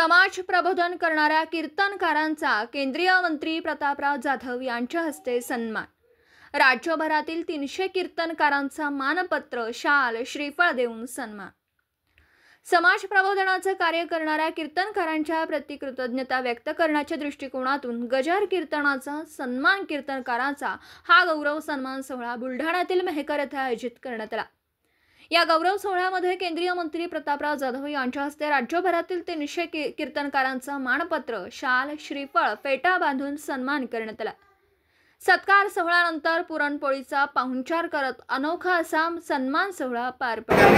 समाज प्रबोधन करणाऱ्या कीर्तनकारांचा केंद्रीय मंत्री प्रतापराव जाधव यांच्या हस्ते सन्मान। राज्यभरातील 300 कीर्तनकारांचा मानपत्र, शाल, श्रीफळ देऊन सन्मान। समाज प्रबोधनाचे कार्य करणाऱ्या कीर्तनकारांच्या प्रति कृतज्ञता व्यक्त करण्याच्या दृष्टिकोनातून गजर कीर्तनाचा सन्मान कीर्तनकारांचा हा गौरव सन्मान सोहळा बुलढाण्यातील मेहकर येथे आयोजित करण्यात आला। या गौरव सोहळ्यामध्ये केंद्रीय मंत्री प्रतापराव जाधव यांच्या हस्ते राज्यभरातील 300 कीर्तनकारांचा मानपत्र, शाल, श्रीफळ, फेटा बांधून सन्मान करण्यात आला। सत्कार सोहळ्यानंतर पुरणपोळीचा पाहुणचार करत अनोखा असा सन्मान सोहळा पार पडला।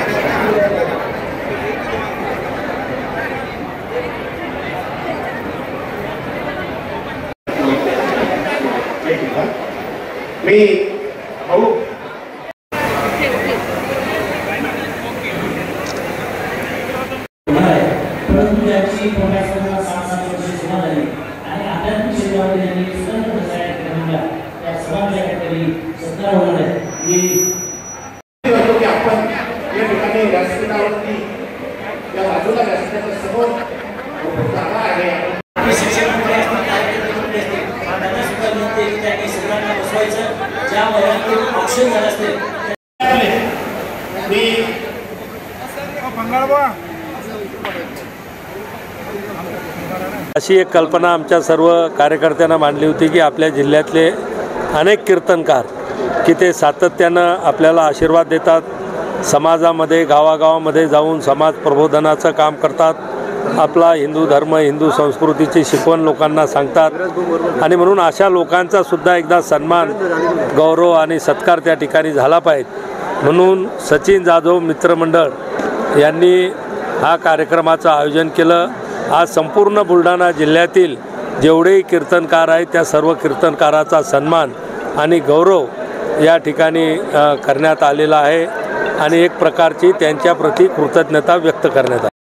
अशी एक कल्पना आमच्या सर्व कार्यकर्त्यांना मांडली होती की आपल्या जिल्ह्यातले अनेक कीर्तनकार की ते सातत्यानं आपल्याला आशीर्वाद देतात, समाजामध्ये गावागावामध्ये जाऊन समाज प्रबोधनाचं काम करतात, आपला हिंदू धर्म, हिंदू संस्कृतीची शिकवण लोकांना सांगतात आणि म्हणून अशा लोकांचा सुद्धा एकदा सन्मान, गौरव आणि सत्कार त्या ठिकाणी झाला पाहिजे म्हणून सचिन जाधव मित्रमंडळ यांनी हा कार्यक्रमाचं आयोजन केलं। आज संपूर्ण बुलढाणा जिल्ह्यातील जेवढे कीर्तनकार आहेत त्या सर्व कीर्तनकाराचा सन्मान आणि गौरव या ठिकाणी करण्यात आलेला आहे आणि एक प्रकारची त्यांच्या प्रति कृतज्ञता व्यक्त करण्यात आली।